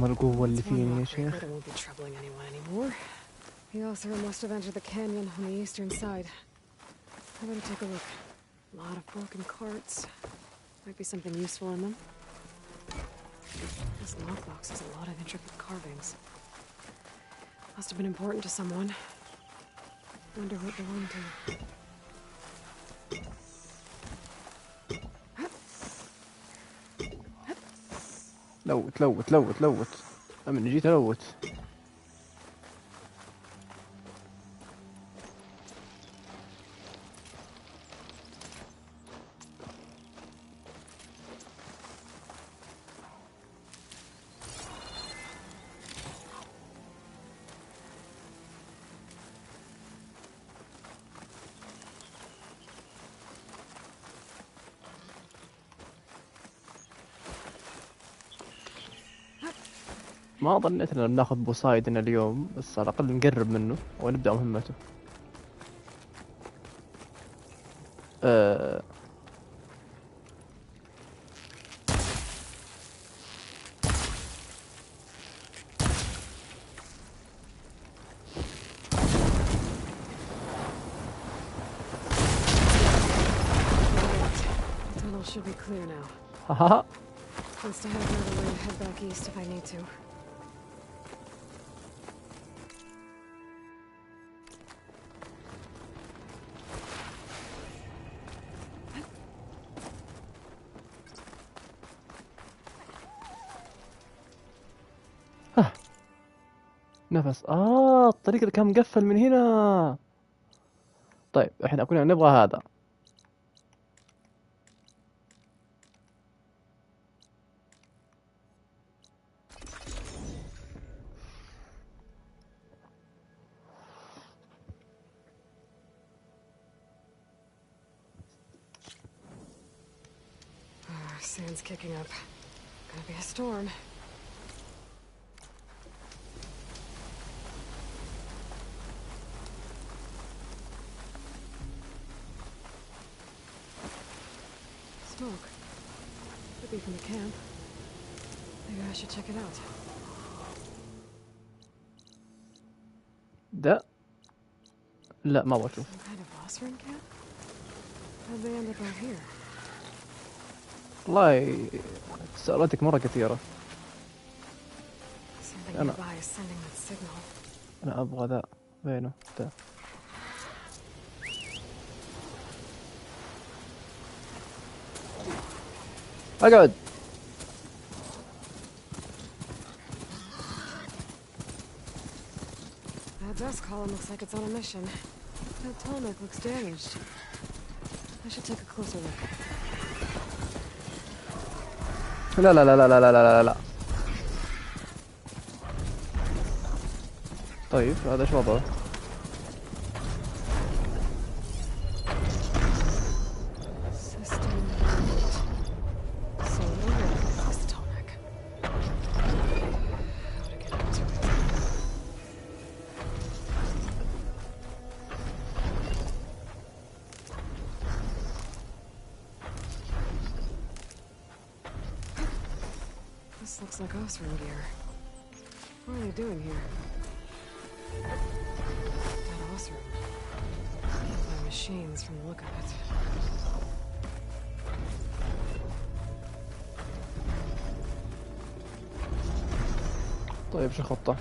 القوة اللي فيني يا شيخ. It won't be troubling anyone anymore. The officer must have entered the canyon on the eastern side. I better take a look. A lot of broken carts. Might be something useful in them. This lockbox has a lot of intricate carvings. Must have been important to someone. Wonder who it belonged to. لوت لوت لوت لوت. أمن جيت ألوت. ما ظنيت اننا بناخذ بوسايدن اليوم، بس على الاقل نقرب منه ونبدا مهمته. Should be clear now. Haha. At least I have another way to head back east if I need to. نفس. الطريق اللي كان مقفل من هنا. طيب احنا كنا نبغى هذا. Sand's kicking up. Gonna be a storm. Smoke. Could be from the camp. Maybe I should check it out. ده لا ما بشوف. Some kind of Osran camp? How'd they end up out here? والله سؤالاتك مرة كثيرة. Something nearby is sending that signal. أنا أبغى ذا. وينه؟ ده. أقعد. That dust column looks like it's on a mission. That Tolmec looks damaged. I should take a closer look. لا لا لا لا لا لا لا لا. طيب هذا ايش وضعه؟ This looks like Osran gear. What are they doing here? That Osran. The machines from the look of it. طيب شو الخطة؟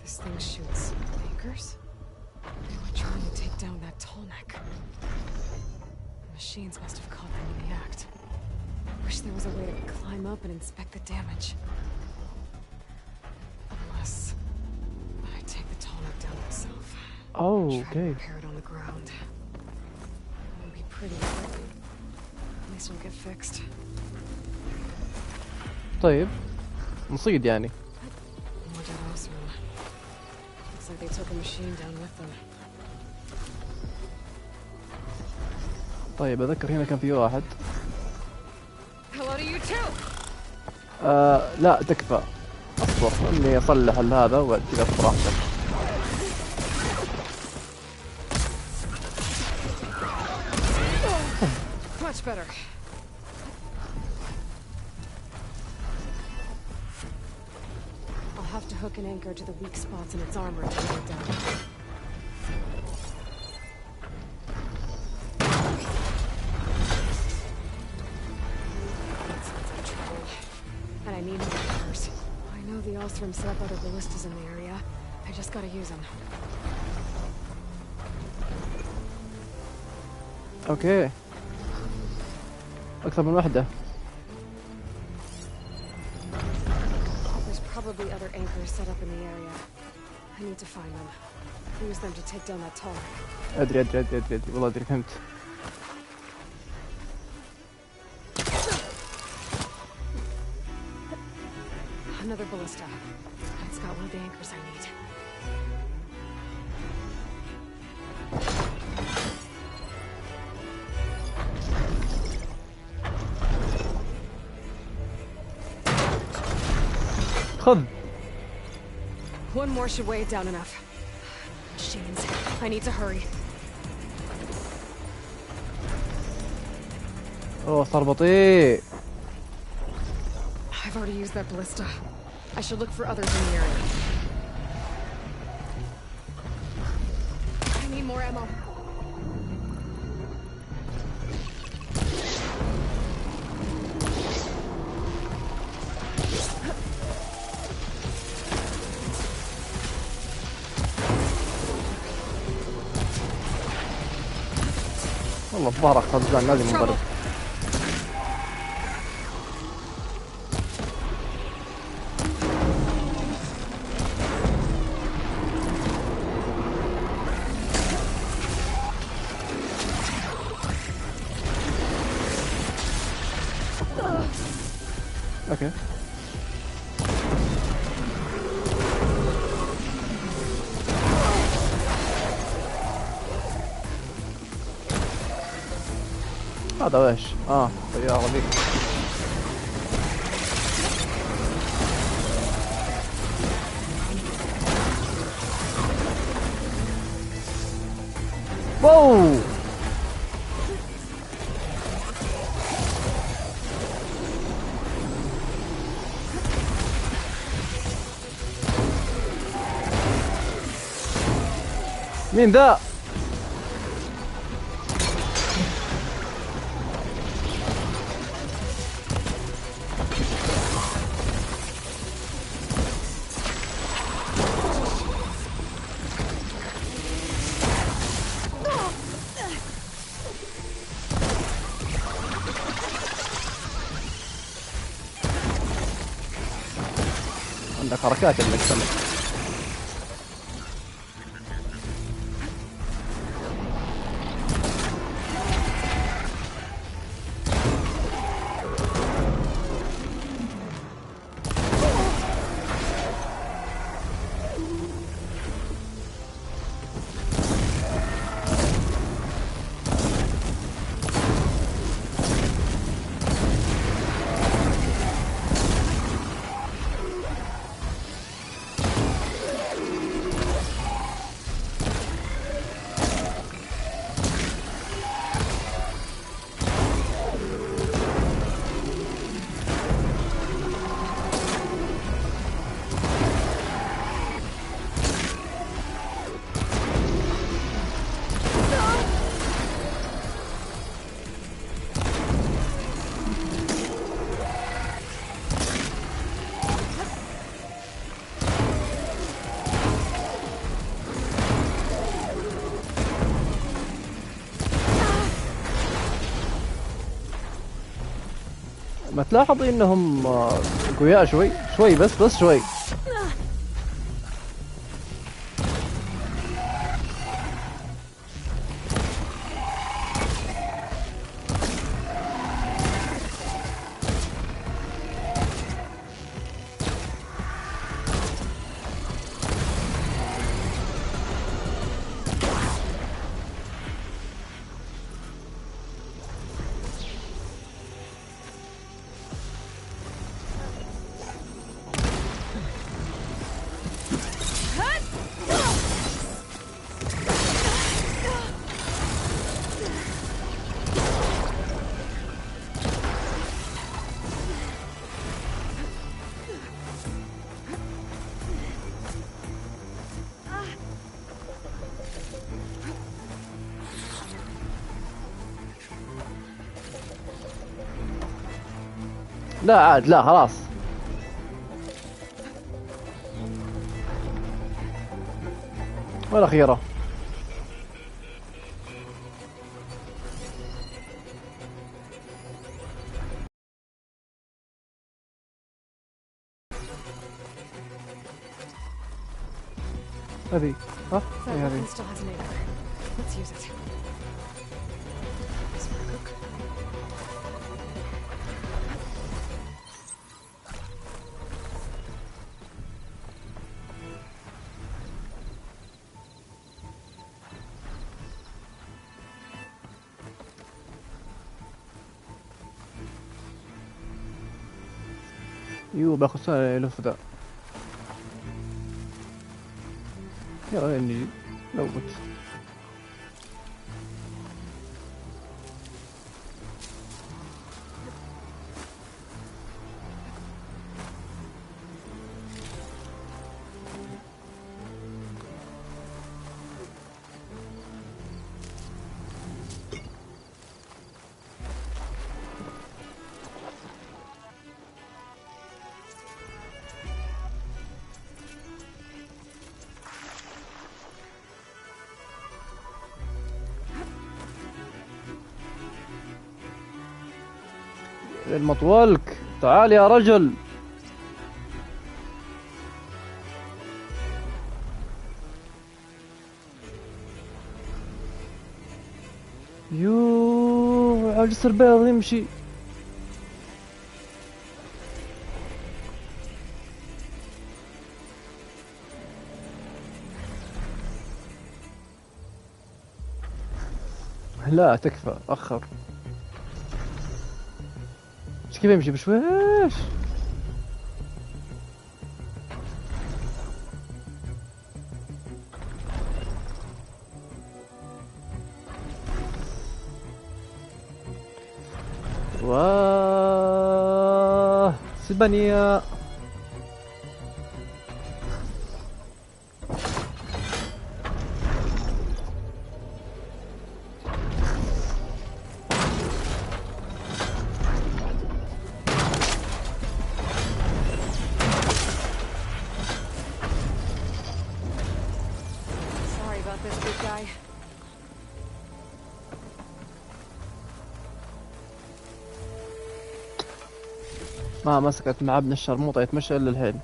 This thing shoots anchors? They were trying to take down that Tolmec. The machines must have caught them in the act. Wish there was a way to climb up and inspect the damage. Unless I take the Tolmec down myself. Oh, Try okay. to repair it on the ground. It won't be pretty, but at least it'll get fixed. طيب نصيد يعني. More dead Osran. Looks like they took a machine down with them. طيب أذكر هنا كان في واحد. Hello to you too. لا تكفى. أصبر إني أصلح هذا وبعد كذا أصبر أحسن. Much better. I'll have to hook an anchor to the weak spots in its armor to get it down. That sounds like trouble. And I need more anchors. I know the Ostrom set up other ballistas in the area. I just gotta use them. أوكي. أكثر من واحدة. There's probably other anchors set up in the area. I need to find them. Use them to take down that Tolmec. أدري والله أدري فهمت. Another ballista. It's got one of the anchors I need. خذ. One more should weigh it down enough. Machines. I need to hurry. اوه صار بطيء. I've already used that ballista. I should look for others in the area. I need more ammo. والله في ظهرك خزان لازم نضرب. اوكي. هذا ايش؟ طيارة ذيك. واو مين ذا؟ عندك حركات انك تسمع. ما تلاحظي انهم قوياء شوي بس شوي. لا عاد لا خلاص. والأخيرة هذه ها هذه. يو باخذ سنة يلف ذا. يلا نجي لوت. المطولك تعال يا رجل. يو عجز البيض يمشي. لا تكفى أخر. ايش كيف يمشي بشويش. واه سبانيا. Sorry about this, big guy. ما مسكت مع ابن الشرموطة يتمشى إلا الحين.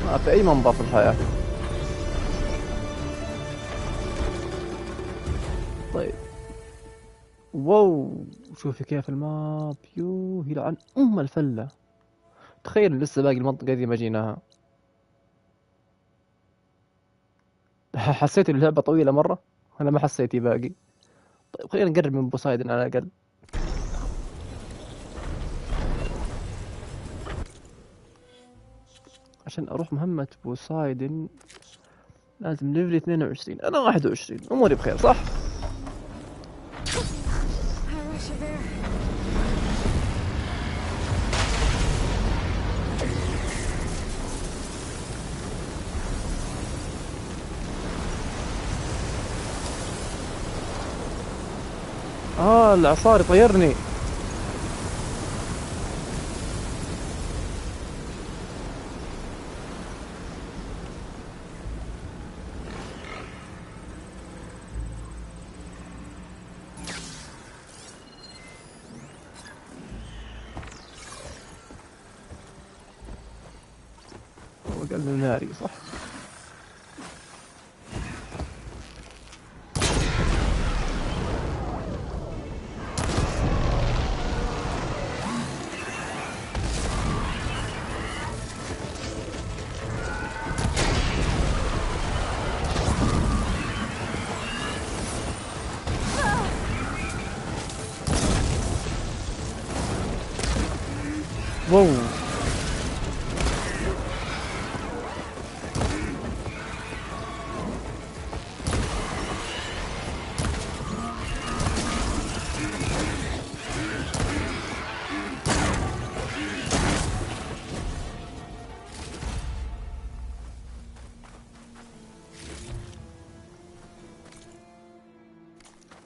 ما في أي منظر في الحياة. طيب واو شوفي كيف الماب. يو يلعن الفلة. تخيل لسه باقي المنطقة دي ما جيناها. حسيت اللعبة طويلة مرة. أنا ما حسيتي باقي. طيب خلينا نقرب من بوسايدن على الأقل. عشان أروح مهمة بوسايدن لازم ليفل 22. أنا 21. أموري بخير صح؟ الإعصار يطيرني. وقال ناري صح؟ واو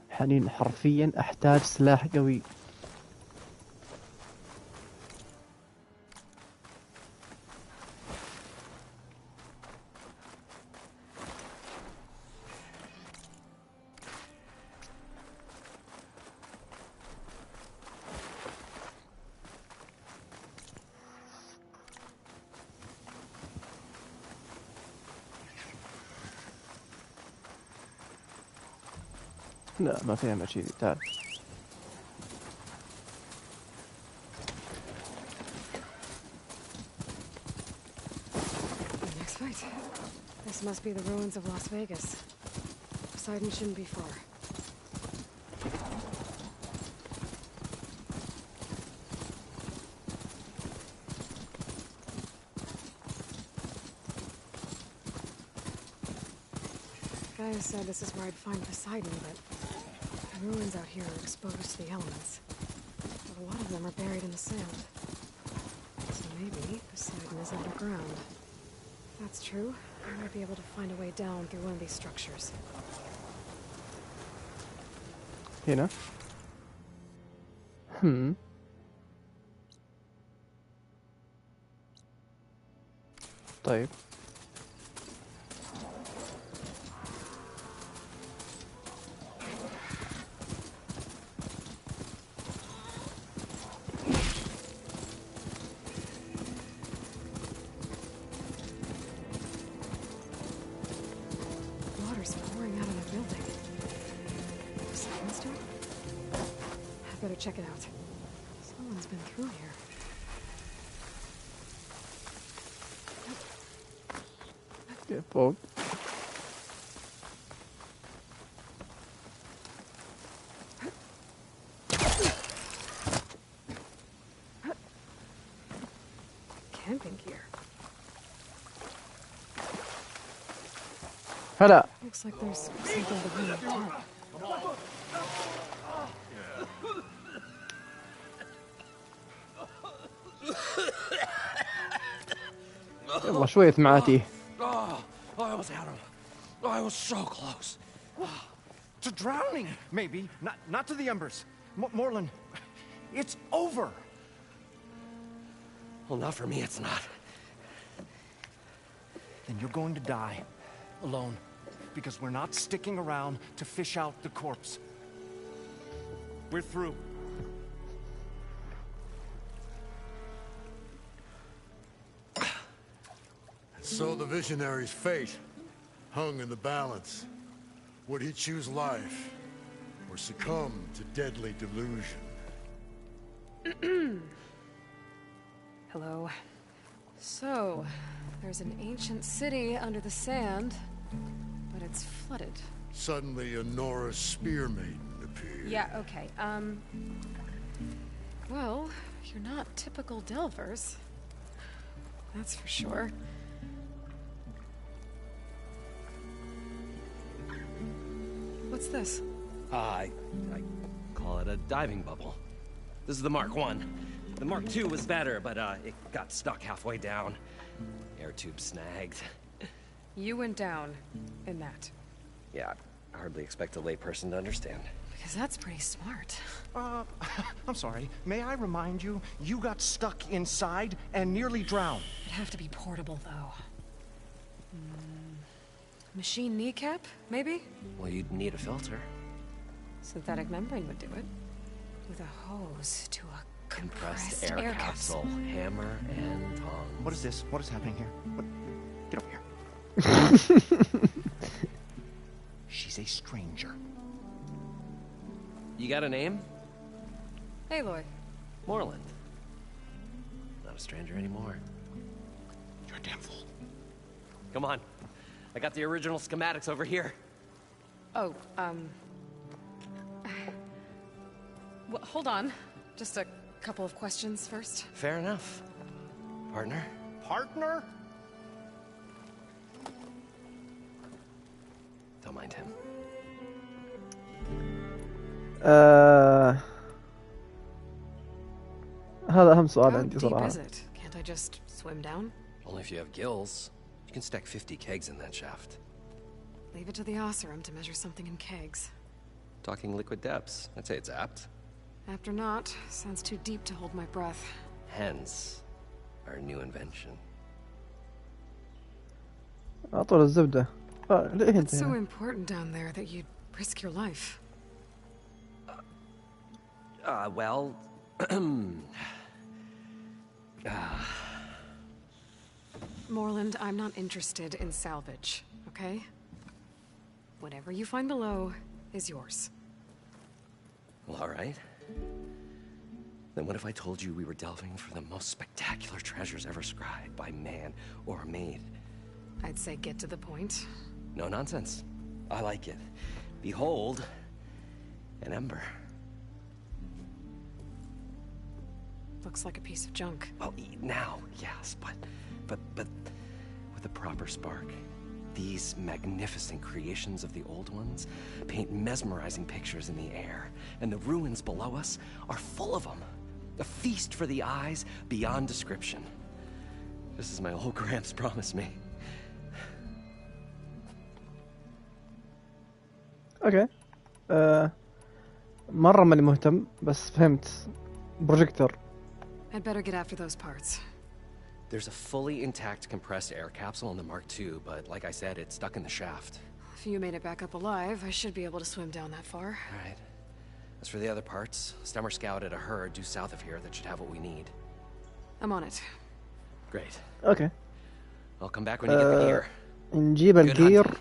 حنين حرفيا احتاج سلاح قوي. لا ما فيها شيء. تعال. Next fight. This must be the ruins of Las Vegas. Poseidon shouldn't be far. Gaia said this is where I'd find Poseidon, but the ruins out here are exposed to the elements. But a lot of them are buried in the sand. So maybe Poseidon is underground. If that's true, I might be able to find a way down through one of these structures. هنا. طيب. Water's pouring out of the building. Someone's doing? I better check it out. Someone's been through here. Yeah, فوق. Camping gear. هلا. Looks like there's something behind the tarp. يلا شوية معاتي. Oh, I almost had him. I was so close. To drowning, maybe. Not to the embers. Moreland, it's over. Well, not for me, it's not. Then you're going to die. Alone. Because we're not sticking around to fish out the corpse. We're through. So the visionary's fate hung in the balance. Would he choose life or succumb to deadly delusion? Hello. So, there's an ancient city under the sand, but it's flooded. Suddenly, a Norse spear maiden appeared. Yeah, okay. Well, you're not typical Delvers. That's for sure. What's this? I call it a diving bubble. This is the Mark I. The Mark II was better, but it got stuck halfway down. Air tube snagged. You went down in that. Yeah, I hardly expect a layperson to understand. Because that's pretty smart. I'm sorry. May I remind you, you got stuck inside and nearly drowned. It'd have to be portable, though. Machine kneecap, maybe? Well, you'd need a filter. Synthetic membrane would do it. With a hose to a compressed air capsule. Hammer and tongs. What is this? What is happening here? What? Get over here. She's a stranger. You got a name? Aloy. Moreland. Not a stranger anymore. You're a damn fool. Come on. I got the original schematics over here. Oh, well, hold on. Just a couple of questions first. Fair enough. Partner? Partner? Don't mind him. هذا أهم سؤال How عندي deep صراحة. is it? Can't I just swim down? Only if you have gills. You can stack 50 kegs in that shaft. Leave it to the Oseram to measure something in kegs. Talking liquid depths. I'd say it's apt. Apt or not, sounds too deep to hold my breath. Hence, our new invention. أطول الزبدة. ليه أنت What's so هنا؟ important down there that you'd risk your life? Well... Moreland, I'm not interested in salvage, okay? Whatever you find below is yours. Well, all right. Then what if I told you we were delving for the most spectacular treasures ever scribed by man or maid? I'd say get to the point. No nonsense. I like it. Behold, an ember. Looks like a piece of junk. Well, now, yes, but with a proper spark. These magnificent creations of the old ones paint mesmerizing pictures in the air, and the ruins below us are full of them. A feast for the eyes beyond description. Just as my old Gramps promised me. اوكي. مرة ماني مهتم بس فهمت. بروجيكتور. I'd better get after those parts. There's a fully intact compressed air capsule in the Mark II, but like I said, it's stuck in the shaft. If you made it back up alive, I should be able to swim down that far. All right. As for the other parts, Stemmer scouted a herd due south of here that should have what we need. I'm on it. Great. اوكي. I'll come back when you get the gear. نجيب الجير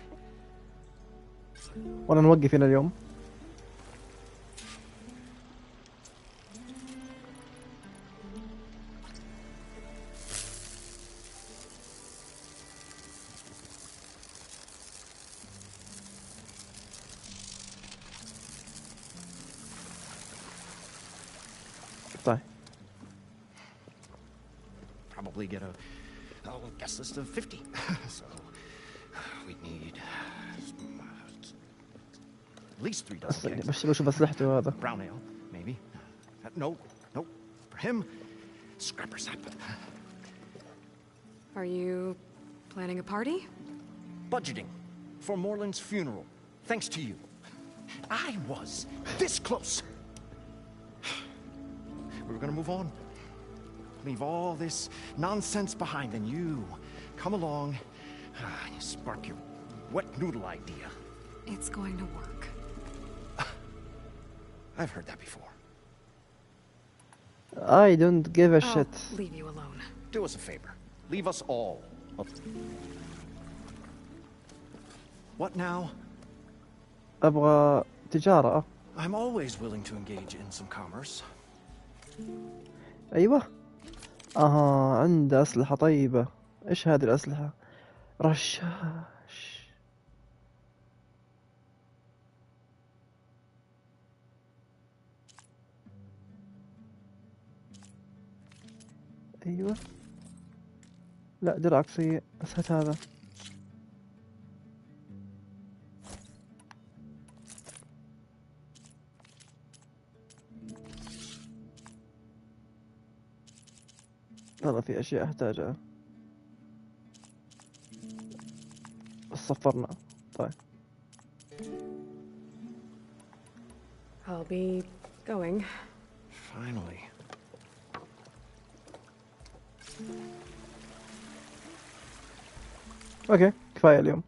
ولا نوقف هنا اليوم؟ طيب. Probably get a guest list of 50. So we'd need at least 3 dozen kegs. بس بشوف أسلحته هذا. Brown ale, maybe. No. For him, scrapper sap. Are you planning a party? Budgeting for Moreland's funeral, thanks to you. I was this close. We were gonna move on. Leave all this nonsense behind, and you come along and you spark your wet noodle idea. It's going to work. I've heard that before. I don't give a shit. I'll leave you alone. Do us a favor. Leave us all. What now? أبغى تجارة. I'm always willing to engage in some commerce. أيوة. عنده أسلحة طيبة. إيش هذه الأسلحة؟ رشاش. أيوة. لا درع سيء بس هات هذا. والله في أشياء أحتاجها بس صفرنا. طيب. I'll be going. Finally. أوكي كفاية اليوم.